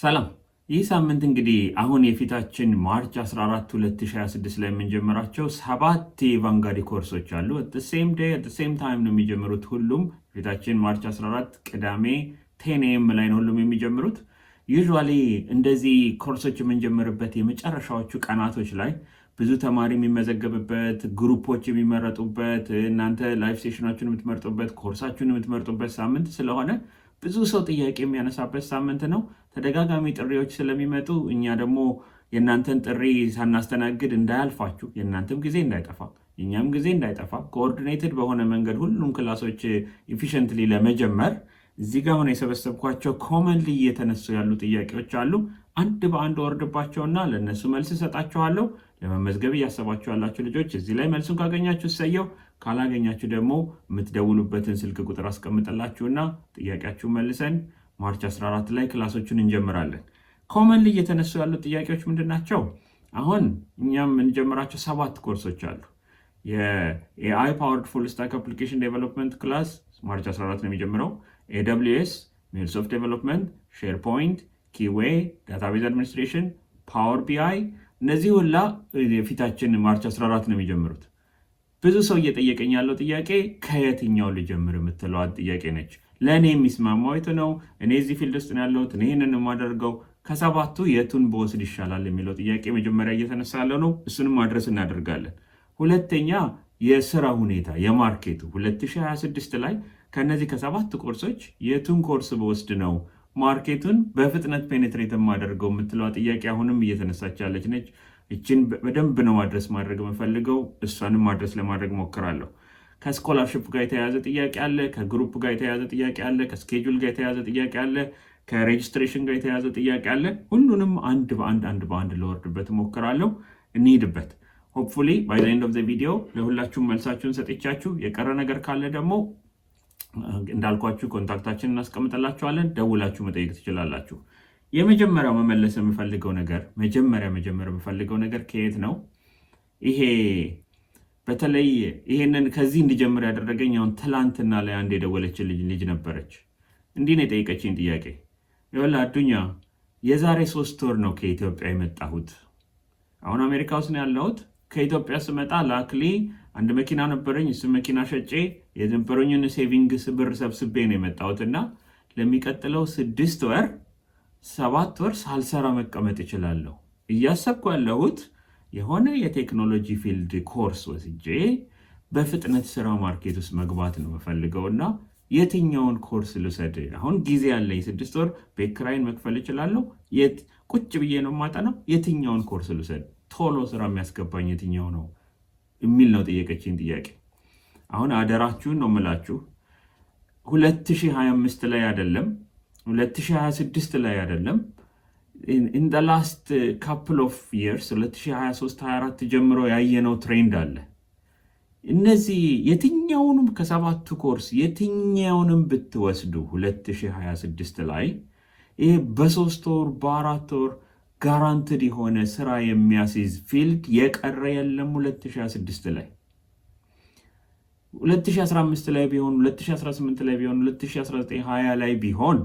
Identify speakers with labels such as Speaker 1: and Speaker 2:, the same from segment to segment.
Speaker 1: ሰላም። ይህ ሳምንት እንግዲህ አሁን የፊታችን ማርች 14 2026 ላይ የምንጀምራቸው 7 የቫንጋዲ ኮርሶች አሉ። ሴም ዴይ ሴም ታይም ነው የሚጀምሩት። ሁሉም ፊታችን ማርች 14 ቅዳሜ 10 AM ላይ ነው ሁሉም የሚጀምሩት። ዩዥዋሊ እንደዚህ ኮርሶች የምንጀምርበት የመጨረሻዎቹ ቀናቶች ላይ ብዙ ተማሪ የሚመዘገብበት፣ ግሩፖች የሚመረጡበት፣ እናንተ ላይፍ ሴሽናችሁን የምትመርጡበት፣ ኮርሳችሁን የምትመርጡበት ሳምንት ስለሆነ ብዙ ሰው ጥያቄ የሚያነሳበት ሳምንት ነው። ተደጋጋሚ ጥሪዎች ስለሚመጡ እኛ ደግሞ የእናንተን ጥሪ ሳናስተናግድ እንዳያልፋችሁ፣ የእናንተም ጊዜ እንዳይጠፋ የእኛም ጊዜ እንዳይጠፋ ኮኦርዲኔትድ በሆነ መንገድ ሁሉም ክላሶች ኢፊሽንትሊ ለመጀመር እዚህ ጋር ሆነ የሰበሰብኳቸው ኮመንሊ እየተነሱ ያሉ ጥያቄዎች አሉ። አንድ በአንድ ወርድባቸውና ለእነሱ መልስ እሰጣችኋለሁ። ለመመዝገብ እያሰባችሁ ያላችሁ ልጆች እዚህ ላይ መልሱን ካገኛችሁ እሰየው፣ ካላገኛችሁ ደግሞ የምትደውሉበትን ስልክ ቁጥር አስቀምጥላችሁና ጥያቄያችሁን መልሰን ማርች 14 ላይ ክላሶቹን እንጀምራለን። ኮመንሊ እየተነሱ ያሉ ጥያቄዎች ምንድን ናቸው? አሁን እኛም የምንጀምራቸው 7 ኮርሶች አሉ። የኤአይ ፓወርድ ፉል ስታክ አፕሊኬሽን ዴቨሎፕመንት ክላስ ማርች 14 ነው የሚጀምረው። AWS፣ ሚልሶፍት ዴቨሎፕመንት፣ ሼርፖይንት፣ ኪዌይ፣ ዳታቤዝ አድሚኒስትሬሽን፣ ፓወር BI እነዚህ ሁላ የፊታችን ማርች 14 ነው የሚጀምሩት። ብዙ ሰው እየጠየቀኝ ያለው ጥያቄ ከየትኛው ልጀምር የምትለው ጥያቄ ነች። ለእኔ የሚስማማው የቱ ነው? እኔ እዚህ ፊልድ ውስጥ ነው ያለሁት፣ እኔ ይህንን የማደርገው፣ ከሰባቱ የቱን በወስድ ይሻላል የሚለው ጥያቄ መጀመሪያ እየተነሳ ያለው ነው። እሱንም ማድረስ እናደርጋለን። ሁለተኛ የስራ ሁኔታ የማርኬቱ 2026 ላይ ከነዚህ ከ7 ኮርሶች የቱን ኮርስ በወስድ ነው ማርኬቱን በፍጥነት ፔኔትሬት የማደርገው የምትለው ጥያቄ አሁንም እየተነሳች ያለች ነች። እችን በደንብ ነው ማድረግ የምፈልገው። እሷንም ለማድረግ ሞክራለሁ። ከስኮላርሽፕ ጋር የተያያዘ ጥያቄ አለ፣ ከግሩፕ ጋር የተያያዘ ጥያቄ አለ፣ ከስኬጁል ጋር የተያያዘ ጥያቄ አለ፣ ከሬጅስትሬሽን ጋር የተያያዘ ጥያቄ አለ። ሁሉንም አንድ በአንድ ለወርድበት ሞክራለሁ። እንሂድበት። ሆፕፉሊ ባይ ዘ ኤንድ ኦፍ ዘ ቪዲዮ ለሁላችሁም መልሳችሁን ሰጥቻችሁ የቀረ ነገር ካለ ደግሞ እንዳልኳችሁ ኮንታክታችንን እናስቀምጥላችኋለን። ደውላችሁ መጠየቅ ትችላላችሁ። የመጀመሪያው መመለስ የምፈልገው ነገር መጀመሪያ የምፈልገው ነገር ከየት ነው? ይሄ በተለይ ይሄንን ከዚህ እንዲጀምር ያደረገኝ አሁን ትላንትና ላይ አንድ የደወለች ልጅ ነበረች። እንዲህ ነው የጠየቀችኝ ጥያቄ። ይኸውልህ አዱኛ፣ የዛሬ 3 ወር ነው ከኢትዮጵያ የመጣሁት። አሁን አሜሪካ ውስጥ ነው ያለሁት። ከኢትዮጵያ ስመጣ ላክሊ አንድ መኪና ነበረኝ። እሱ መኪና ሸጬ የነበረኝን ሴቪንግስ ብር ሰብስቤ ነው የመጣሁትና ለሚቀጥለው 6 ወር 7 ወር ሳልሰራ መቀመጥ እችላለሁ። እያሰብኩ ያለሁት የሆነ የቴክኖሎጂ ፊልድ ኮርስ ወስጄ በፍጥነት ስራ ማርኬት ውስጥ መግባት ነው የምፈልገውና የትኛውን ኮርስ ልውሰድ? አሁን ጊዜ ያለኝ 6 ወር ቤት ኪራይን መክፈል እችላለሁ። ቁጭ ብዬ ነው የማጠናው። የትኛውን ኮርስ ልውሰድ? ቶሎ ስራ የሚያስገባኝ የትኛው ነው የሚል ነው ጠየቀችኝ ጥያቄ። አሁን አደራችሁን ነው የምላችሁ 2025 ላይ አይደለም 2026 ላይ አይደለም in the last couple of years 2023-24 ጀምሮ ያየነው ትሬንድ አለ። እነዚህ የትኛውንም ከ7 ኮርስ የትኛውንም ብትወስዱ 2026 ላይ ይሄ በ3 ወር በ4 ወር ጋራንትድ የሆነ ስራ የሚያስይዝ ፊልድ የቀረ የለም። 2026 ላይ 2015 ላይ ቢሆን 2018 ላይ ቢሆን 2019-20 ላይ ቢሆን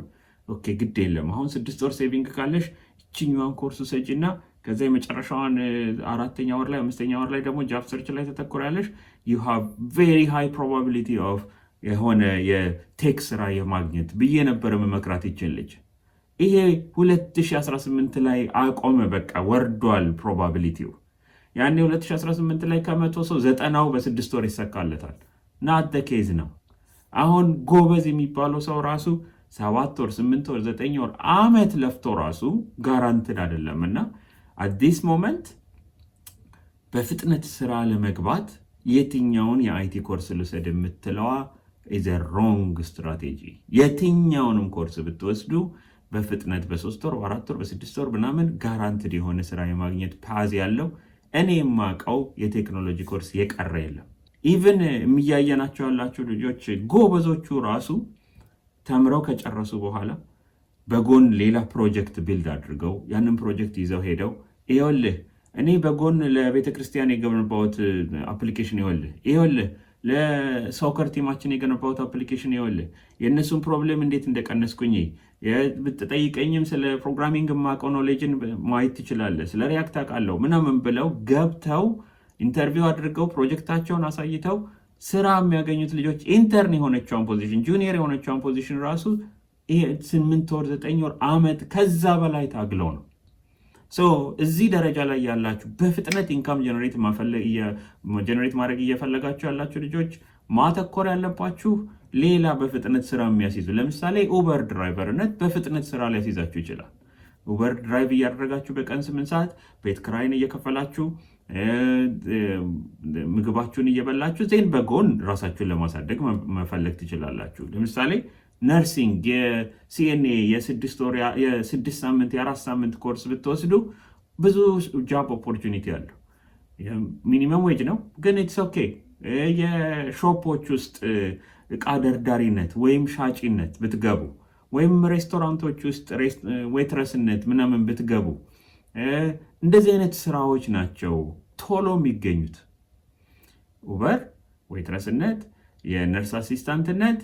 Speaker 1: ኦኬ ግድ የለም። አሁን 6 ወር ሴቪንግ ካለሽ እችኛዋን ኮርስ ሰጪና ከዛ የመጨረሻዋን 4ኛ ወር ላይ 5ኛ ወር ላይ ደግሞ ጃብ ሰርች ላይ ተተኮሪያለሽ። you have very high probability of የሆነ የቴክ ስራ የማግኘት ብዬ ነበር መመክራት ይችላል። ይሄ 2018 ላይ አቆመ። በቃ ወርዷል ፕሮባቢሊቲው። ያኔ 2018 ላይ ከመቶ ሰው 90ው በ6 ወር ይሰካለታል። not the case ነው። አሁን ጎበዝ የሚባለው ሰው ራሱ 7 ወር 8 ወር 9 ወር አመት ለፍቶ ራሱ ጋራንትድ አይደለምና at this moment በፍጥነት ስራ ለመግባት የትኛውን የአይቲ ኮርስ ልውሰድ የምትለዋ is a wrong strategy። የትኛውንም ኮርስ ብትወስዱ በፍጥነት በ3 ወር በ4 ወር በ6 ወር ምናምን ጋራንትድ የሆነ ስራ የማግኘት ፓዝ ያለው እኔ የማውቀው የቴክኖሎጂ ኮርስ የቀረ የለም። ኢቭን የሚያየናቸው ያላችሁ ልጆች ጎበዞቹ ራሱ ተምረው ከጨረሱ በኋላ በጎን ሌላ ፕሮጀክት ቢልድ አድርገው ያንን ፕሮጀክት ይዘው ሄደው ይኸውልህ እኔ በጎን ለቤተክርስቲያን የገነባሁት አፕሊኬሽን ይኸውልህ ለሶከር ቲማችን የገነባሁት አፕሊኬሽን ይኸውልህ የእነሱን ፕሮብሌም እንዴት እንደቀነስኩኝ ብትጠይቀኝም ስለ ፕሮግራሚንግ የማውቀው ኖሌጅን ማየት ትችላለህ፣ ስለ ሪያክት አውቃለሁ ምናምን ብለው ገብተው ኢንተርቪው አድርገው ፕሮጀክታቸውን አሳይተው ስራ የሚያገኙት ልጆች ኢንተርን የሆነችውን ፖዚሽን ጁኒየር የሆነችውን ፖዚሽን ራሱ 8 ወር 9 ወር ዓመት ከዛ በላይ ታግለው ነው። እዚህ ደረጃ ላይ ያላችሁ በፍጥነት ኢንካም ጀነሬት ማድረግ እየፈለጋችሁ ያላችሁ ልጆች ማተኮር ያለባችሁ ሌላ በፍጥነት ስራ የሚያስይዙ ለምሳሌ ኡበር ድራይቨርነት በፍጥነት ስራ ሊያስይዛችሁ ይችላል። ኡበር ድራይቭ እያደረጋችሁ በቀን 8 ሰዓት ቤት ክራይን እየከፈላችሁ ምግባችሁን እየበላችሁ ዜን በጎን ራሳችሁን ለማሳደግ መፈለግ ትችላላችሁ። ለምሳሌ ነርሲንግ የሲኤንኤ የ6 ሳምንት የ4 ሳምንት ኮርስ ብትወስዱ ብዙ ጃብ ኦፖርቹኒቲ አለው። ሚኒመም ዌጅ ነው ግን ኢትስ ኦኬ። የሾፖች ውስጥ እቃ ደርዳሪነት ወይም ሻጪነት ብትገቡ ወይም ሬስቶራንቶች ውስጥ ዌትረስነት ምናምን ብትገቡ እንደዚህ አይነት ስራዎች ናቸው ቶሎ የሚገኙት። ኡበር ዌትረስነት፣ የነርስ አሲስታንትነት፣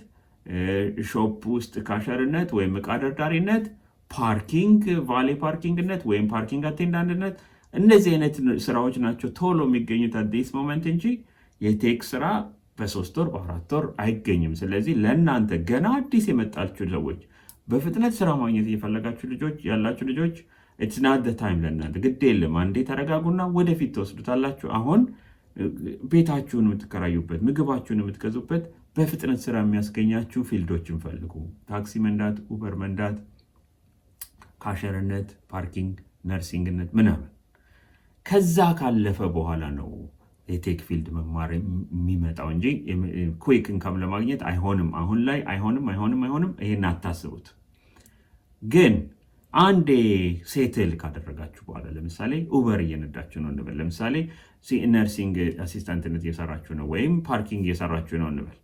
Speaker 1: ሾፕ ውስጥ ካሸርነት ወይም እቃ ደርዳሪነት፣ ፓርኪንግ ቫሌ ፓርኪንግነት ወይም ፓርኪንግ አቴንዳንትነት፣ እነዚህ አይነት ስራዎች ናቸው ቶሎ የሚገኙት አዲስ ሞመንት እንጂ የቴክ ስራ በ3 ወር በ4 ወር አይገኝም። ስለዚህ ለእናንተ ገና አዲስ የመጣችሁ ሰዎች በፍጥነት ስራ ማግኘት እየፈለጋችሁ ያላችሁ ልጆች ኢትስ ናት ዘ ታይም ለእናንተ ግድ የለም። አንዴ ተረጋጉና ወደፊት ተወስዱታላችሁ። አሁን ቤታችሁን የምትከራዩበት ምግባችሁን የምትገዙበት በፍጥነት ስራ የሚያስገኛችሁ ፊልዶችን ፈልጉ። ታክሲ መንዳት፣ ኡበር መንዳት፣ ካሸርነት፣ ፓርኪንግ፣ ነርሲንግነት ምናምን። ከዛ ካለፈ በኋላ ነው የቴክ ፊልድ መማር የሚመጣው እንጂ ኩዊክ ኢንካም ለማግኘት አይሆንም። አሁን ላይ አይሆንም። ይሄን አታስቡት። ግን አንዴ ሴትል ካደረጋችሁ በኋላ ለምሳሌ ኡበር እየነዳችሁ ነው እንበል። ለምሳሌ ነርሲንግ አሲስታንትነት እየሰራችሁ ነው ወይም ፓርኪንግ እየሰራችሁ ነው እንበል።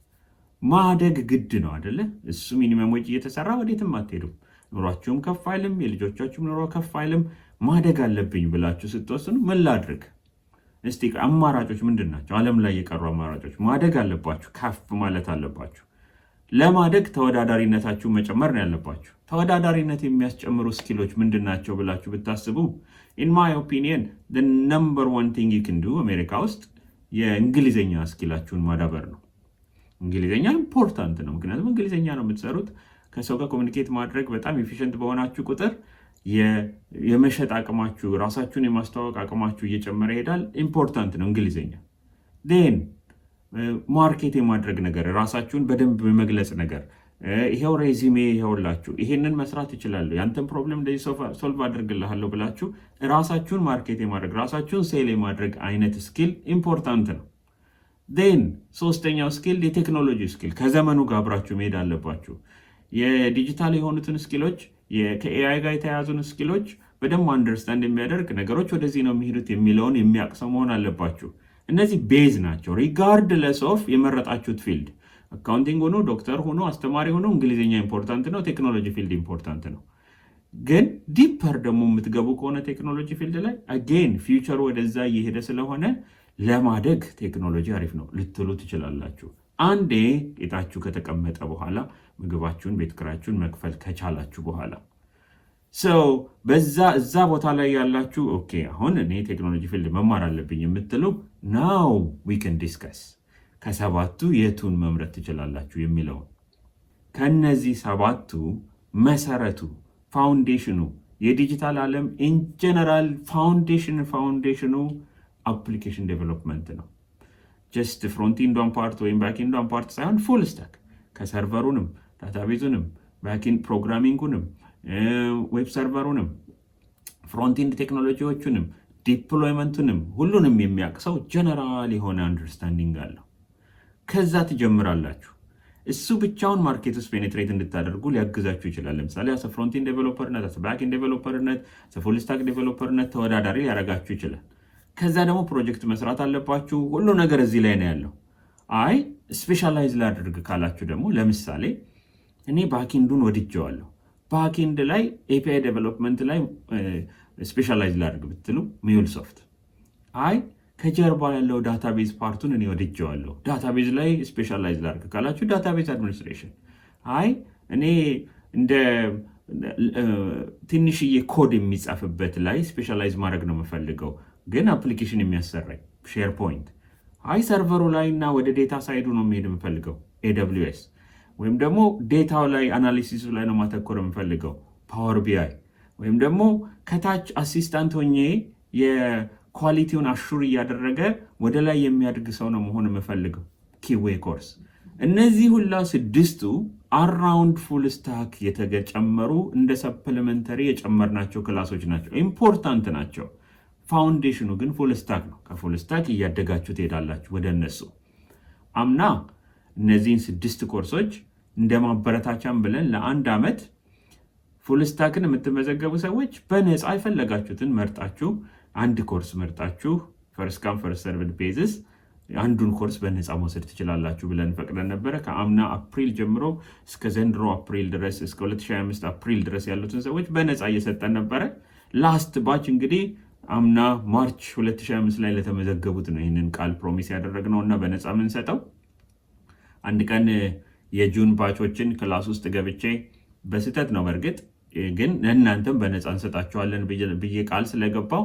Speaker 1: ማደግ ግድ ነው አደለ? እሱ ሚኒመም ወጪ እየተሰራ ወዴትም አትሄዱም። ኑሯችሁም ከፍ አይልም፣ የልጆቻችሁም ኑሮ ከፍ አይልም። ማደግ አለብኝ ብላችሁ ስትወስኑ ምን ላድርግ እስቲ አማራጮች ምንድን ናቸው? ዓለም ላይ የቀሩ አማራጮች ማደግ አለባችሁ፣ ከፍ ማለት አለባችሁ። ለማደግ ተወዳዳሪነታችሁ መጨመር ነው ያለባችሁ። ተወዳዳሪነት የሚያስጨምሩ ስኪሎች ምንድን ናቸው ብላችሁ ብታስቡ ኢን ማይ ኦፒኒየን the number one thing you can do አሜሪካ ውስጥ የእንግሊዝኛ ስኪላችሁን ማዳበር ነው። እንግሊዝኛ ኢምፖርታንት ነው፣ ምክንያቱም እንግሊዝኛ ነው የምትሰሩት። ከሰው ጋር ኮሚኒኬት ማድረግ በጣም ኤፊሽንት በሆናችሁ ቁጥር የመሸጥ አቅማችሁ ራሳችሁን የማስተዋወቅ አቅማችሁ እየጨመረ ይሄዳል። ኢምፖርታንት ነው እንግሊዝኛ። ን ማርኬት የማድረግ ነገር፣ ራሳችሁን በደንብ የመግለጽ ነገር፣ ይሄው ሬዚሜ ይሄውላችሁ ይሄንን መስራት ይችላሉ፣ ያንተን ፕሮብለም እንደዚህ ሶልቭ አድርግልሃለሁ ብላችሁ ራሳችሁን ማርኬት የማድረግ ራሳችሁን ሴል የማድረግ አይነት ስኪል ኢምፖርታንት ነው። ን ሶስተኛው ስኪል የቴክኖሎጂ ስኪል፣ ከዘመኑ ጋር አብራችሁ መሄድ አለባችሁ። የዲጂታል የሆኑትን ስኪሎች ከኤአይ ጋር የተያያዙን ስኪሎች በደንብ አንደርስታንድ የሚያደርግ ነገሮች ወደዚህ ነው የሚሄዱት የሚለውን የሚያቅሰው መሆን አለባችሁ። እነዚህ ቤዝ ናቸው። ሪጋርድለስ ኦፍ የመረጣችሁት ፊልድ አካውንቲንግ ሆኖ ዶክተር ሆኖ አስተማሪ ሆኖ እንግሊዝኛ ኢምፖርታንት ነው፣ ቴክኖሎጂ ፊልድ ኢምፖርታንት ነው። ግን ዲፐር ደግሞ የምትገቡ ከሆነ ቴክኖሎጂ ፊልድ ላይ አጌን ፊውቸር ወደዛ እየሄደ ስለሆነ ለማደግ ቴክኖሎጂ አሪፍ ነው ልትሉ ትችላላችሁ። አንዴ ጌታችሁ ከተቀመጠ በኋላ ምግባችሁን ቤት ኪራያችሁን መክፈል ከቻላችሁ በኋላ እዛ ቦታ ላይ ያላችሁ ኦኬ አሁን እኔ ቴክኖሎጂ ፊልድ መማር አለብኝ የምትሉ ናው ዊ ካን ዲስከስ ከሰባቱ የቱን መምረጥ ትችላላችሁ የሚለውን። ከነዚህ ሰባቱ መሰረቱ ፋውንዴሽኑ የዲጂታል ዓለም ኢን ጀነራል ፋውንዴሽኑ አፕሊኬሽን ዴቨሎፕመንት ነው። ጀስት ፍሮንቲንዷን ፓርት ወይም ባክኢንዷን ፓርት ሳይሆን ፉል ስታክ ከሰርቨሩንም ዳታቤዙንም ባክኢንድ ፕሮግራሚንጉንም ዌብ ሰርቨሩንም ፍሮንቲንድ ቴክኖሎጂዎቹንም ዲፕሎይመንቱንም ሁሉንም የሚያቅሰው ጀነራል የሆነ አንደርስታንዲንግ አለው። ከዛ ትጀምራላችሁ። እሱ ብቻውን ማርኬት ውስጥ ፔኔትሬት እንድታደርጉ ሊያግዛችሁ ይችላል። ለምሳሌ አሰ ፍሮንቲንድ ዴቨሎፐርነት፣ ባክኢንድ ዴቨሎፐርነት፣ ፉል ስታክ ዴቨሎፐርነት ተወዳዳሪ ሊያደርጋችሁ ይችላል። ከዛ ደግሞ ፕሮጀክት መስራት አለባችሁ። ሁሉ ነገር እዚህ ላይ ነው ያለው። አይ ስፔሻላይዝ ላድርግ ካላችሁ ደግሞ ለምሳሌ እኔ ባክኢንዱን ወድጀዋለሁ፣ ባክኢንድ ላይ ኤፒአይ ዴቨሎፕመንት ላይ ስፔሻላይዝ ላድርግ ብትሉ ሚውልሶፍት፣ አይ ከጀርባ ያለው ዳታቤዝ ፓርቱን እኔ ወድጀዋለሁ። ዳታቤዝ ላይ ስፔሻላይዝ ላድርግ ካላችሁ ዳታቤዝ አድሚኒስትሬሽን። አይ እኔ እንደ ትንሽዬ ኮድ የሚጻፍበት ላይ ስፔሻላይዝ ማድረግ ነው የምፈልገው፣ ግን አፕሊኬሽን የሚያሰራኝ ሼርፖይንት። አይ ሰርቨሩ ላይ እና ወደ ዴታ ሳይዱ ነው የሚሄድ የምፈልገው AWS፣ ወይም ደግሞ ዴታው ላይ አናሊሲሱ ላይ ነው ማተኮር የምፈልገው ፓወር ቢአይ፣ ወይም ደግሞ ከታች አሲስታንት ሆኜ የኳሊቲውን አሹር እያደረገ ወደ ላይ የሚያድግ ሰው ነው መሆን የምፈልገው ኪዌይ ኮርስ። እነዚህ ሁላ 6ቱ አራውንድ ፉል ስታክ የተጨመሩ እንደ ሰፕሊመንተሪ የጨመርናቸው ክላሶች ናቸው። ኢምፖርታንት ናቸው። ፋውንዴሽኑ ግን ፉል ስታክ ነው። ከፉል ስታክ እያደጋችሁ ትሄዳላችሁ ወደ እነሱ። አምና እነዚህን 6 ኮርሶች እንደ ማበረታቻም ብለን ለ1 ዓመት ፉል ስታክን የምትመዘገቡ ሰዎች በነፃ የፈለጋችሁትን መርጣችሁ አንድ ኮርስ መርጣችሁ ፈርስት ካም ፈርስት ሰርቭድ ቤዝስ አንዱን ኮርስ በነፃ መውሰድ ትችላላችሁ ብለን ፈቅደን ነበረ። ከአምና አፕሪል ጀምሮ እስከ ዘንድሮ አፕሪል ድረስ እስከ 2025 አፕሪል ድረስ ያሉትን ሰዎች በነፃ እየሰጠን ነበረ። ላስት ባች እንግዲህ አምና ማርች 2025 ላይ ለተመዘገቡት ነው ይህንን ቃል ፕሮሚስ ያደረግነው እና በነፃ የምንሰጠው። አንድ ቀን የጁን ባቾችን ክላስ ውስጥ ገብቼ በስህተት ነው በእርግጥ ግን እናንተም በነፃ እንሰጣችኋለን ብዬ ቃል ስለገባው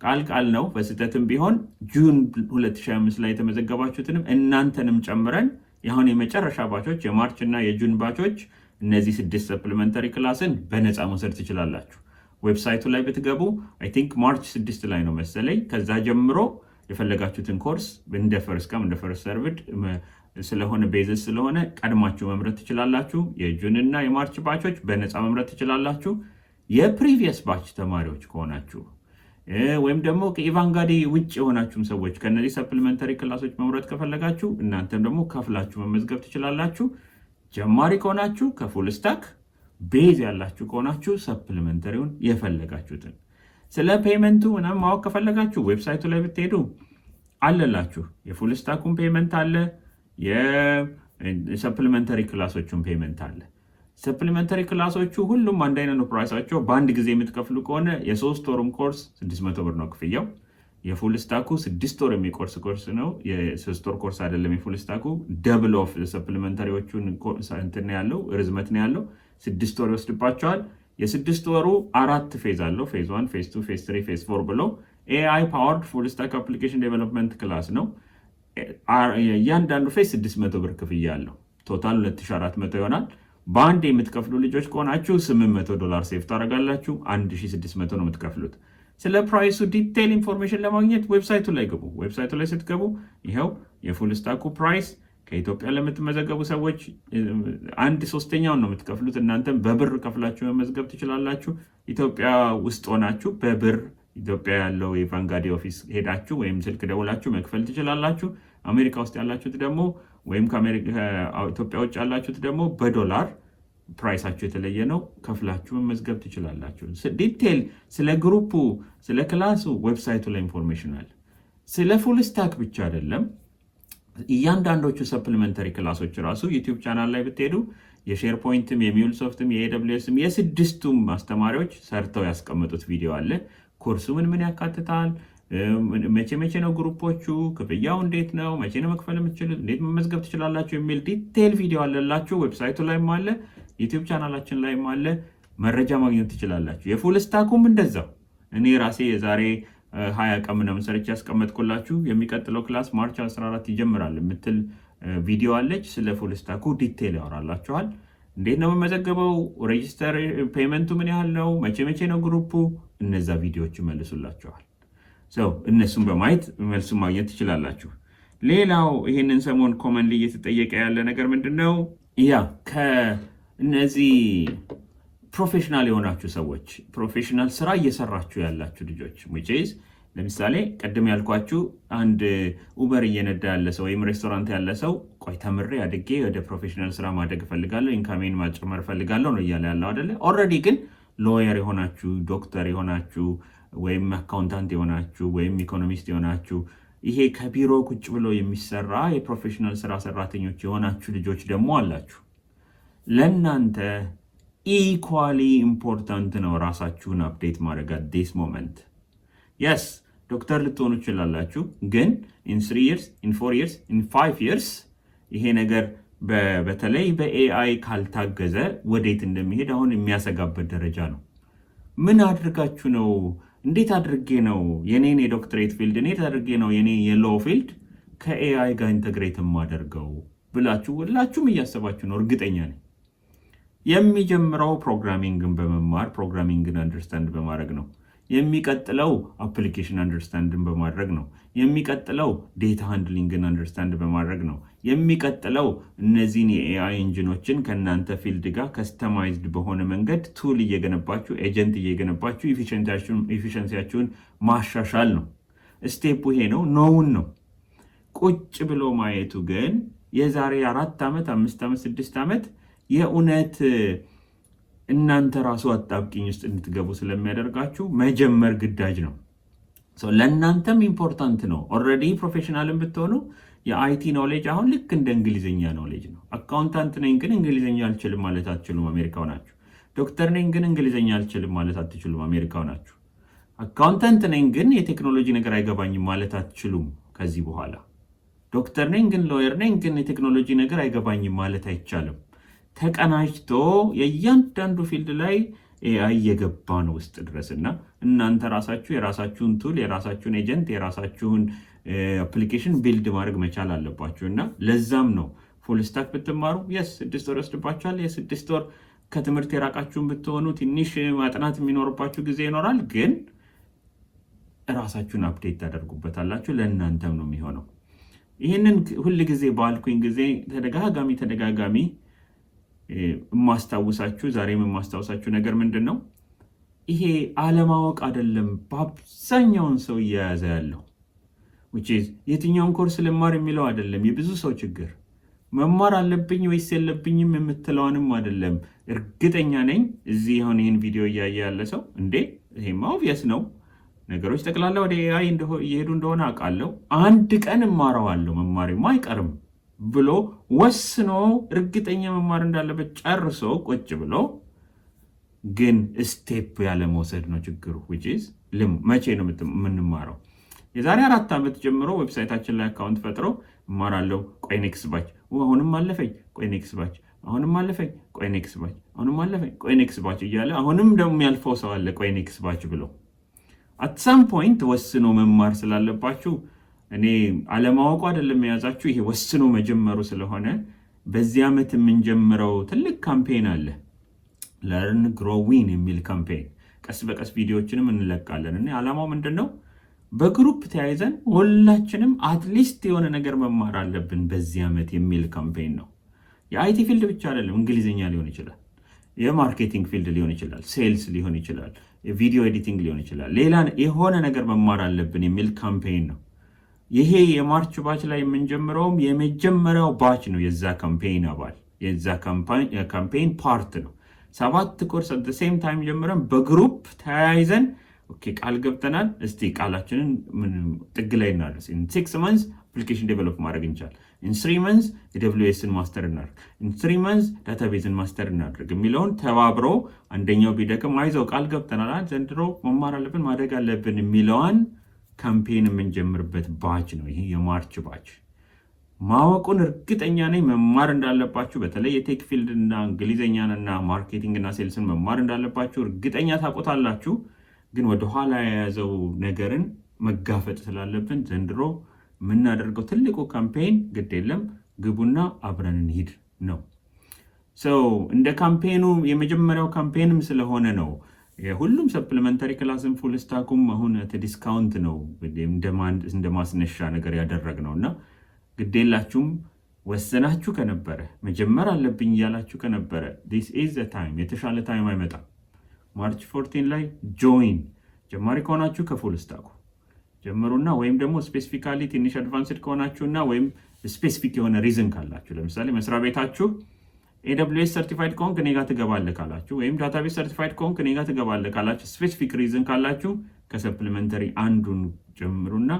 Speaker 1: ቃል ነው በስህተትም ቢሆን ጁን 2025 ላይ የተመዘገባችሁትንም እናንተንም ጨምረን ያሁን የመጨረሻ ባቾች የማርች እና የጁን ባቾች እነዚህ 6 ሰፕሊመንተሪ ክላስን በነፃ መውሰድ ትችላላችሁ። ዌብሳይቱ ላይ ብትገቡ አይ ቲንክ ማርች 6 ላይ ነው መሰለኝ። ከዛ ጀምሮ የፈለጋችሁትን ኮርስ እንደ ፈርስት ካም እንደ ፈርስት ሰርቭድ ስለሆነ ቤዝስ ስለሆነ ቀድማችሁ መምረጥ ትችላላችሁ። የጁንና የማርች ባቾች በነፃ መምረጥ ትችላላችሁ። የፕሪቪየስ ባች ተማሪዎች ከሆናችሁ ወይም ደግሞ ከኢቫንጋዲ ውጭ የሆናችሁም ሰዎች ከነዚህ ሰፕሊመንተሪ ክላሶች መምረጥ ከፈለጋችሁ እናንተም ደግሞ ከፍላችሁ መመዝገብ ትችላላችሁ። ጀማሪ ከሆናችሁ ከፉል ስታክ፣ ቤዝ ያላችሁ ከሆናችሁ ሰፕሊመንተሪውን የፈለጋችሁትን። ስለ ፔመንቱ ምናምን ማወቅ ከፈለጋችሁ ዌብሳይቱ ላይ ብትሄዱ አለላችሁ። የፉል ስታኩን ፔመንት አለ፣ የሰፕሊመንተሪ ክላሶቹን ፔመንት አለ። ሰፕሊመንተሪ ክላሶቹ ሁሉም አንድ አይነት ነው ፕራይሳቸው። በአንድ ጊዜ የምትከፍሉ ከሆነ የ3 ወሩም ኮርስ 600 ብር ነው ክፍያው። የፉል ስታኩ 6 ወር የሚቆርስ ኮርስ ነው፣ የ3 ወር ኮርስ አይደለም። የፉል ስታኩ ደብል ኦፍ ሰፕሊመንተሪዎቹን እንትን ያለው ርዝመት ነው ያለው፣ 6 ወር ይወስድባቸዋል። የ6 ወሩ 4 ፌዝ አለው፣ ፌዝ 1 ፌዝ 2 ፌዝ 3 ፌዝ 4 ብሎ ኤአይ ፓወርድ ፉል ስታክ አፕሊኬሽን ዴቨሎፕመንት ክላስ ነው። እያንዳንዱ ፌዝ 600 ብር ክፍያ አለው። ቶታል 2400 ይሆናል። በአንድ የምትከፍሉ ልጆች ከሆናችሁ $800 ሴፍ ታደርጋላችሁ። 1600 ነው የምትከፍሉት። ስለ ፕራይሱ ዲቴይል ኢንፎርሜሽን ለማግኘት ዌብሳይቱ ላይ ገቡ። ዌብሳይቱ ላይ ስትገቡ ይኸው የፉል ስታኩ ፕራይስ ከኢትዮጵያ ለምትመዘገቡ ሰዎች 1/3ኛውን ነው የምትከፍሉት። እናንተም በብር ከፍላችሁ መመዝገብ ትችላላችሁ። ኢትዮጵያ ውስጥ ሆናችሁ በብር ኢትዮጵያ ያለው የቫንጋዲ ኦፊስ ሄዳችሁ ወይም ስልክ ደውላችሁ መክፈል ትችላላችሁ። አሜሪካ ውስጥ ያላችሁት ደግሞ ወይም ከኢትዮጵያ ውጭ ያላችሁት ደግሞ በዶላር ፕራይሳችሁ የተለየ ነው፣ ከፍላችሁ መመዝገብ ትችላላችሁ። ዲቴል ስለ ግሩፑ ስለ ክላሱ ዌብሳይቱ ላይ ኢንፎርሜሽን አለ። ስለ ፉል ስታክ ብቻ አይደለም፣ እያንዳንዶቹ ሰፕሊመንተሪ ክላሶች ራሱ ዩቲዩብ ቻናል ላይ ብትሄዱ የሼርፖይንትም የሚውልሶፍትም የኤደብሊውኤስም የ6ቱም አስተማሪዎች ሰርተው ያስቀመጡት ቪዲዮ አለ። ኮርሱ ምን ያካትታል፣ መቼ ነው ግሩፖቹ፣ ክፍያው እንዴት ነው፣ መቼ ነው መክፈል የምትችሉት፣ እንዴት መመዝገብ ትችላላችሁ የሚል ዲቴል ቪዲዮ አለላችሁ። ዌብሳይቱ ላይም አለ፣ ዩቲዩብ ቻናላችን ላይም አለ። መረጃ ማግኘት ትችላላችሁ። የፉል ስታኩም እንደዛው እኔ ራሴ የዛሬ 20 ቀን ምናምን ሰርቼ ያስቀመጥኩላችሁ የሚቀጥለው ክላስ ማርች 14 ይጀምራል የምትል ቪዲዮ አለች። ስለ ፉል ስታኩ ዲቴል ያወራላችኋል። እንዴት ነው የምመዘገበው፣ ሬጂስተር ፔመንቱ ምን ያህል ነው፣ መቼ ነው ግሩፑ፣ እነዛ ቪዲዮዎች ይመልሱላችኋል። እነሱን በማየት መልሱን ማግኘት ትችላላችሁ። ሌላው ይህንን ሰሞን ኮመንሊ እየተጠየቀ ያለ ነገር ምንድነው? ከእነዚህ ፕሮፌሽናል የሆናችሁ ሰዎች ፕሮፌሽናል ስራ እየሰራችሁ ያላችሁ ልጆች ለምሳሌ ቅድም ያልኳችሁ አንድ ኡበር እየነዳ ያለ ሰው ወይም ሬስቶራንት ያለ ሰው ቆይ ተምሬ አድጌ ወደ ፕሮፌሽናል ስራ ማደግ እፈልጋለሁ፣ ኢንካሜን ማጨመር እፈልጋለሁ ነው እያለ ያለው አይደለ? ኦልሬዲ ግን ሎየር የሆናችሁ ዶክተር የሆናችሁ ወይም አካውንታንት የሆናችሁ ወይም ኢኮኖሚስት የሆናችሁ ይሄ ከቢሮ ቁጭ ብሎ የሚሰራ የፕሮፌሽናል ስራ ሰራተኞች የሆናችሁ ልጆች ደግሞ አላችሁ። ለእናንተ ኢኳሊ ኢምፖርታንት ነው ራሳችሁን አፕዴት ማድረግ አት ዲስ ሞመንት። የስ ዶክተር ልትሆኑ ይችላላችሁ። ግን in 3 years in 4 years in 5 years ይሄ ነገር በተለይ በኤአይ ካልታገዘ ወዴት እንደሚሄድ አሁን የሚያሰጋበት ደረጃ ነው። ምን አድርጋችሁ ነው? እንዴት አድርጌ ነው የኔን የዶክትሬት ፊልድ እንዴት አድርጌ ነው የኔ የሎ ፊልድ ከኤአይ ጋር ኢንተግሬት የማደርገው ብላችሁ ሁላችሁም እያሰባችሁ ነው። እርግጠኛ ነኝ የሚጀምረው ፕሮግራሚንግን በመማር ፕሮግራሚንግን አንደርስታንድ በማድረግ ነው። የሚቀጥለው አፕሊኬሽን አንደርስታንድን በማድረግ ነው። የሚቀጥለው ዴታ ሃንድሊንግን አንደርስታንድ በማድረግ ነው። የሚቀጥለው እነዚህን የኤአይ ኢንጂኖችን ከእናንተ ፊልድ ጋር ከስተማይዝድ በሆነ መንገድ ቱል እየገነባችሁ ኤጀንት እየገነባችሁ ኤፊሽንሲያችሁን ማሻሻል ነው። ስቴፑ ይሄ ነው። ኖውን ነው። ቁጭ ብሎ ማየቱ ግን የዛሬ 4 ዓመት 5 ዓመት 6 ዓመት የእውነት እናንተ ራሱ አጣብቂኝ ውስጥ እንድትገቡ ስለሚያደርጋችሁ መጀመር ግዳጅ ነው። ለእናንተም ኢምፖርታንት ነው። ኦልሬዲ ፕሮፌሽናልን ብትሆኑ የአይቲ ኖሌጅ አሁን ልክ እንደ እንግሊዝኛ ኖሌጅ ነው። አካውንታንት ነኝ ግን እንግሊዝኛ አልችልም ማለት አትችሉም፣ አሜሪካው ናችሁ። ዶክተር ነኝ ግን እንግሊዝኛ አልችልም ማለት አትችሉም፣ አሜሪካው ናችሁ። አካውንታንት ነኝ ግን የቴክኖሎጂ ነገር አይገባኝም ማለት አትችሉም ከዚህ በኋላ። ዶክተር ነኝ ግን ሎየር ነኝ ግን የቴክኖሎጂ ነገር አይገባኝም ማለት አይቻልም። ተቀናጅቶ የእያንዳንዱ ፊልድ ላይ ኤአይ የገባ ነው ውስጥ ድረስ እና እናንተ ራሳችሁ የራሳችሁን ቱል የራሳችሁን ኤጀንት የራሳችሁን አፕሊኬሽን ቢልድ ማድረግ መቻል አለባችሁ። እና ለዛም ነው ፉል ስታክ ብትማሩ 6 ወር ይወስድባችኋል። የ6 ወር ከትምህርት የራቃችሁን ብትሆኑ ትንሽ ማጥናት የሚኖርባችሁ ጊዜ ይኖራል። ግን ራሳችሁን አፕዴት ታደርጉበታላችሁ። ለእናንተም ነው የሚሆነው። ይህንን ሁል ጊዜ ባልኩኝ ጊዜ ተደጋጋሚ የማስታውሳችሁ ዛሬም የማስታውሳችሁ ነገር ምንድን ነው? ይሄ አለማወቅ አይደለም በአብዛኛውን ሰው እየያዘ ያለው የትኛውን ኮርስ ልማር የሚለው አይደለም። የብዙ ሰው ችግር መማር አለብኝ ወይስ የለብኝም የምትለዋንም አይደለም። እርግጠኛ ነኝ እዚህ አሁን ይህን ቪዲዮ እያየ ያለ ሰው እንዴ ይሄማ ኦብቪየስ ነው፣ ነገሮች ጠቅላላ ወደ ኤአይ እየሄዱ እንደሆነ አውቃለሁ፣ አንድ ቀን እማረዋለሁ፣ መማሬማ አይቀርም ብሎ ወስኖ እርግጠኛ መማር እንዳለበት ጨርሶ ቁጭ ብሎ ግን ስቴፕ ያለ መውሰድ ነው ችግሩ። መቼ ነው የምንማረው? የዛሬ 4 ዓመት ጀምሮ ዌብሳይታችን ላይ አካውንት ፈጥሮ እማራለሁ፣ ቆይ ኔክስት ባች፣ አሁንም አለፈኝ፣ ቆይ ኔክስት ባች፣ አሁንም አለፈኝ፣ ቆይ ኔክስት ባች፣ አሁንም አለፈኝ፣ ቆይ ኔክስት ባች እያለ አሁንም ደግሞ ያልፈው ሰው አለ ቆይ ኔክስት ባች ብሎ። አት ሳም ፖይንት ወስኖ መማር ስላለባችሁ እኔ አለማወቁ አይደለም የያዛችሁ፣ ይሄ ወስኖ መጀመሩ ስለሆነ በዚህ ዓመት የምንጀምረው ትልቅ ካምፔን አለ፣ ለርን ግሮ ዊን የሚል ካምፔን። ቀስ በቀስ ቪዲዮዎችንም እንለቃለን እና ዓላማው ምንድን ነው? በግሩፕ ተያይዘን ሁላችንም አትሊስት የሆነ ነገር መማር አለብን በዚህ ዓመት የሚል ካምፔን ነው። የአይቲ ፊልድ ብቻ አይደለም፣ እንግሊዝኛ ሊሆን ይችላል፣ የማርኬቲንግ ፊልድ ሊሆን ይችላል፣ ሴልስ ሊሆን ይችላል፣ የቪዲዮ ኤዲቲንግ ሊሆን ይችላል። ሌላ የሆነ ነገር መማር አለብን የሚል ካምፔን ነው። ይሄ የማርች ባች ላይ የምንጀምረውም የመጀመሪያው ባች ነው። የዛ ካምፔን አባል የዛ ካምፔን ፓርት ነው። 7 ኮርስ አት ዘ ሴም ታይም ጀምረን በግሩፕ ተያይዘን ቃል ገብተናል። እስቲ ቃላችንን ጥግ ላይ እናድርስ። ኢን 6 months አፕሊኬሽን ዴቨሎፕ ማድረግ እንቻል። ኢን 3 months AWSን ማስተር እናድርግ። ኢን 3 months ዳታቤዝን ማስተር እናድርግ የሚለውን ተባብሮ አንደኛው ቢደክም አይዞህ ቃል ገብተናል፣ ዘንድሮ መማር አለብን ማደግ አለብን የሚለውን ካምፔን የምንጀምርበት ባች ነው። ይሄ የማርች ባች ማወቁን እርግጠኛ ነኝ መማር እንዳለባችሁ፣ በተለይ የቴክ ፊልድ እና እንግሊዝኛንና ማርኬቲንግ እና ሴልስን መማር እንዳለባችሁ እርግጠኛ ታውቁታላችሁ። ግን ወደኋላ የያዘው ነገርን መጋፈጥ ስላለብን ዘንድሮ የምናደርገው ትልቁ ካምፔን ግድ የለም ግቡና አብረን እንሂድ ነው። እንደ ካምፔኑ የመጀመሪያው ካምፔንም ስለሆነ ነው የሁሉም ሰፕሊመንተሪ ክላስን ፉል ስታኩም አሁን ዲስካውንት ነው እንደ ማስነሻ ነገር ያደረግነው እና ግዴላችሁም ወሰናችሁ ከነበረ መጀመር አለብኝ እያላችሁ ከነበረ this is the time። የተሻለ ታይም አይመጣም። ማርች 14 ላይ ጆይን ጀማሪ ከሆናችሁ ከፉል ስታኩ ጀምሩና ወይም ደግሞ ስፔሲፊካሊ ትንሽ አድቫንስድ ከሆናችሁና ወይም ስፔሲፊክ የሆነ ሪዝን ካላችሁ ለምሳሌ መስሪያ ቤታችሁ AWS ሰርቲፋይድ ከሆንክ እኔ ጋር ትገባለህ ካላችሁ ወይም ዳታቤዝ ሰርቲፋይድ ከሆንክ እኔ ጋር ትገባለህ ካላችሁ ስፔሲፊክ ሪዝን ካላችሁ ከሰፕሊመንተሪ አንዱን ጀምሩና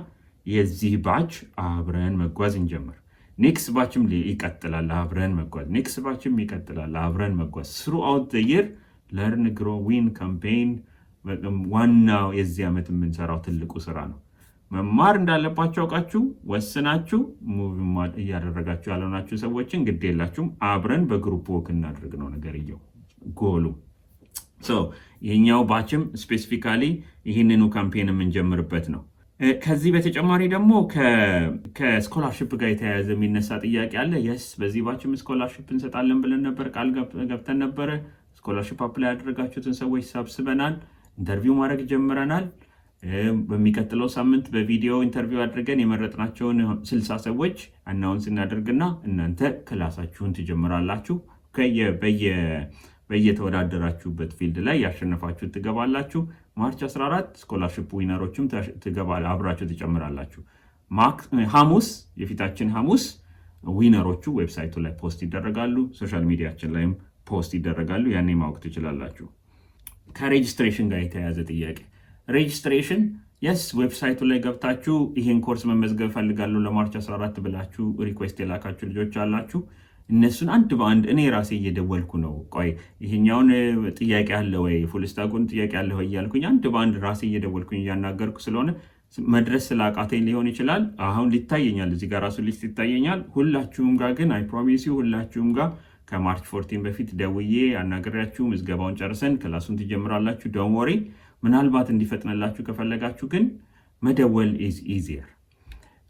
Speaker 1: የዚህ ባች አብረን መጓዝ እንጀምር። ኔክስት ባችም ይቀጥላል አብረን መጓዝ፣ ኔክስት ባችም ይቀጥላል አብረን መጓዝ። throughout the year learn grow win campaign ዋናው የዚህ ዓመት የምንሰራው ትልቁ ስራ ነው። መማር እንዳለባችሁ አውቃችሁ ወስናችሁ ሙቭ እያደረጋችሁ ያለናችሁ ሰዎችን ግድ የላችሁም። አብረን በግሩፕ ወክ እናድርግ ነው ነገርየው ጎሉ። ይህኛው ባችም ስፔሲፊካሊ ይህንኑ ካምፔን የምንጀምርበት ነው። ከዚህ በተጨማሪ ደግሞ ከስኮላርሽፕ ጋር የተያያዘ የሚነሳ ጥያቄ አለ። የስ በዚህ ባችም ስኮላርሽፕ እንሰጣለን ብለን ነበር፣ ቃል ገብተን ነበረ። ስኮላርሽፕ አፕላይ ያደረጋችሁትን ሰዎች ሰብስበናል፣ ኢንተርቪው ማድረግ ጀምረናል። በሚቀጥለው ሳምንት በቪዲዮ ኢንተርቪው አድርገን የመረጥናቸውን 60 ሰዎች አናውንስ እናደርግና እናንተ ክላሳችሁን ትጀምራላችሁ። በየተወዳደራችሁበት ፊልድ ላይ ያሸነፋችሁ ትገባላችሁ። ማርች 14 ስኮላርሽፕ ዊነሮችም አብራችሁ ትጨምራላችሁ። ሐሙስ፣ የፊታችን ሐሙስ ዊነሮቹ ዌብሳይቱ ላይ ፖስት ይደረጋሉ፣ ሶሻል ሚዲያችን ላይም ፖስት ይደረጋሉ። ያኔ ማወቅ ትችላላችሁ። ከሬጅስትሬሽን ጋር የተያያዘ ጥያቄ ሬጅስትሬሽን የስ ዌብሳይቱ ላይ ገብታችሁ ይሄን ኮርስ መመዝገብ ፈልጋለሁ ለማርች 14 ብላችሁ ሪኩዌስት የላካችሁ ልጆች አላችሁ። እነሱን አንድ በአንድ እኔ ራሴ እየደወልኩ ነው። ቆይ ይሄኛውን ጥያቄ አለ ወይ ፉል ስታኩን ጥያቄ አለ ወይ እያልኩኝ አንድ በአንድ ራሴ እየደወልኩኝ እያናገርኩ ስለሆነ መድረስ ስላቃተኝ ሊሆን ይችላል። አሁን ሊታየኛል፣ እዚህ ጋር ራሱ ሊስት ይታየኛል። ሁላችሁም ጋር ግን አይ ፕሮሚስ ዩ ሁላችሁም ጋር ከማርች 14 በፊት ደውዬ አናገራችሁ ምዝገባውን ጨርሰን ክላሱን ትጀምራላችሁ። ዶንት ወሪ። ምናልባት እንዲፈጥነላችሁ ከፈለጋችሁ ግን መደወል ኢዝ ኢዚየር።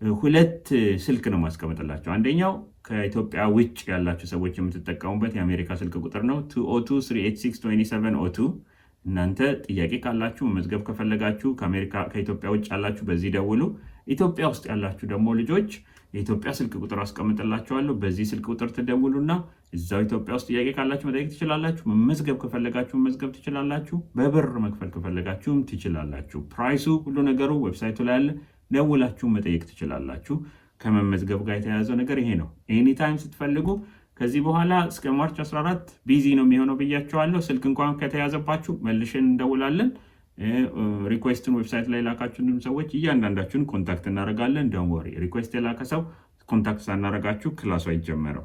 Speaker 1: 2 ስልክ ነው ማስቀመጥላችሁ። አንደኛው ከኢትዮጵያ ውጭ ያላችሁ ሰዎች የምትጠቀሙበት የአሜሪካ ስልክ ቁጥር ነው 202-386-2702። እናንተ ጥያቄ ካላችሁ መመዝገብ ከፈለጋችሁ ከኢትዮጵያ ውጭ ያላችሁ በዚህ ደውሉ። ኢትዮጵያ ውስጥ ያላችሁ ደግሞ ልጆች የኢትዮጵያ ስልክ ቁጥር አስቀምጥላችኋለሁ። በዚህ ስልክ ቁጥር ትደውሉና እዛው ኢትዮጵያ ውስጥ ጥያቄ ካላችሁ መጠየቅ ትችላላችሁ። መመዝገብ ከፈለጋችሁ መመዝገብ ትችላላችሁ። በብር መክፈል ከፈለጋችሁም ትችላላችሁ። ፕራይሱ ሁሉ ነገሩ ዌብሳይቱ ላይ አለ። ደውላችሁ መጠየቅ ትችላላችሁ። ከመመዝገብ ጋር የተያያዘው ነገር ይሄ ነው። ኤኒታይም ስትፈልጉ ከዚህ በኋላ እስከ ማርች 14 ቢዚ ነው የሚሆነው ብያችኋለሁ። ስልክ እንኳን ከተያዘባችሁ መልሽን እንደውላለን። ሪኩዌስትን ዌብሳይት ላይ ላካችሁንም ሰዎች እያንዳንዳችሁን ኮንታክት እናደርጋለን። ዶንት ወሪ። ሪኩዌስት የላከ ሰው ኮንታክት ሳናደርጋችሁ ክላሱ አይጀመረው።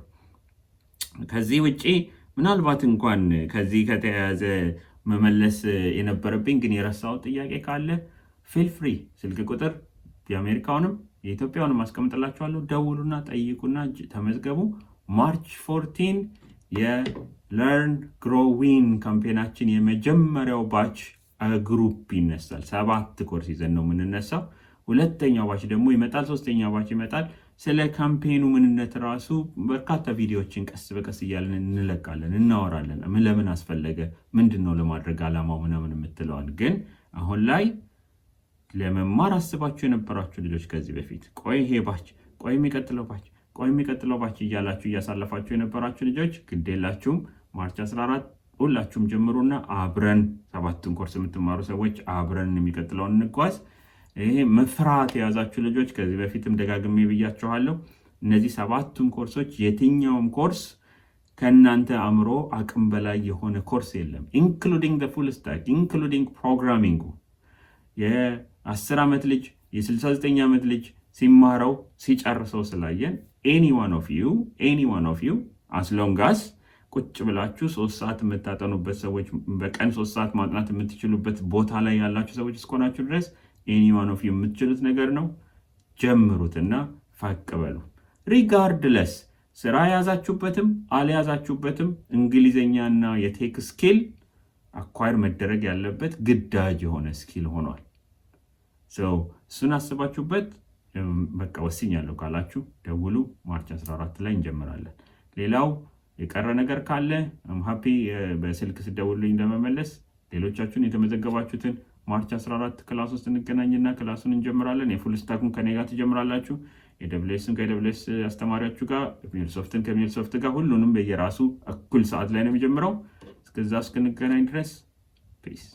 Speaker 1: ከዚህ ውጪ ምናልባት እንኳን ከዚህ ከተያያዘ መመለስ የነበረብኝ ግን የረሳው ጥያቄ ካለ ፊል ፍሪ ስልክ ቁጥር የአሜሪካውንም የኢትዮጵያውንም አስቀምጥላችኋለሁ። ደውሉና ጠይቁና ተመዝገቡ። ማርች 14 የለርን ግሮው ዊን ካምፔናችን የመጀመሪያው ባች ግሩፕ ይነሳል። 7 ኮርስ ይዘን ነው የምንነሳው። ሁለተኛው ባች ደግሞ ይመጣል። ሶስተኛው ባች ይመጣል። ስለ ካምፔኑ ምንነት ራሱ በርካታ ቪዲዮዎችን ቀስ በቀስ እያልን እንለቃለን፣ እናወራለን። ለምን አስፈለገ፣ ምንድን ነው ለማድረግ አላማው ምናምን የምትለዋል። ግን አሁን ላይ ለመማር አስባችሁ የነበራችሁ ልጆች ከዚህ በፊት ቆይ ይሄ ባች፣ ቆይ የሚቀጥለው ባች እያላችሁ እያሳለፋችሁ የነበራችሁ ልጆች ግዴላችሁም። ማርች 14 ሁላችሁም ጀምሩና አብረን 7ቱን ኮርስ የምትማሩ ሰዎች አብረን የሚቀጥለውን እንጓዝ። ይሄ መፍራት የያዛችሁ ልጆች ከዚህ በፊትም ደጋግሜ ብያችኋለሁ። እነዚህ 7ቱም ኮርሶች የትኛውም ኮርስ ከእናንተ አእምሮ አቅም በላይ የሆነ ኮርስ የለም። ኢንክሉዲንግ ፉል ስታክ ኢንክሉዲንግ ፕሮግራሚንጉ የ10 ዓመት ልጅ የ69 ዓመት ልጅ ሲማረው ሲጨርሰው ስላየን ኤኒ ዋን ኦፍ ዩ as long as ቁጭ ብላችሁ 3 ሰዓት የምታጠኑበት ሰዎች፣ በቀን 3 ሰዓት ማጥናት የምትችሉበት ቦታ ላይ ያላችሁ ሰዎች እስከሆናችሁ ድረስ ኤኒ ዋን ኦፍ ዩ የምትችሉት ነገር ነው። ጀምሩትና ፈቅ በሉ። ሪጋርድለስ ስራ ያዛችሁበትም አልያዛችሁበትም እንግሊዘኛና የቴክ ስኪል አኳየር መደረግ ያለበት ግዳጅ የሆነ ስኪል ሆኗል። እሱን አስባችሁበት በቃ ወስኛለሁ ካላችሁ ደውሉ። ማርች 14 ላይ እንጀምራለን። ሌላው የቀረ ነገር ካለ ሃፒ በስልክ ስደውሉኝ ለመመለስ። ሌሎቻችሁን የተመዘገባችሁትን ማርች 14 ክላስ ውስጥ እንገናኝና ክላሱን እንጀምራለን። የፉል ስታኩን ከኔ ጋር ትጀምራላችሁ። የደብሊውኤስን ከደብሊውኤስ አስተማሪያችሁ ጋር፣ ሚልሶፍትን ከሚልሶፍት ጋር፣ ሁሉንም በየራሱ እኩል ሰዓት ላይ ነው የሚጀምረው። እስከዛ እስክንገናኝ ድረስ ፒስ።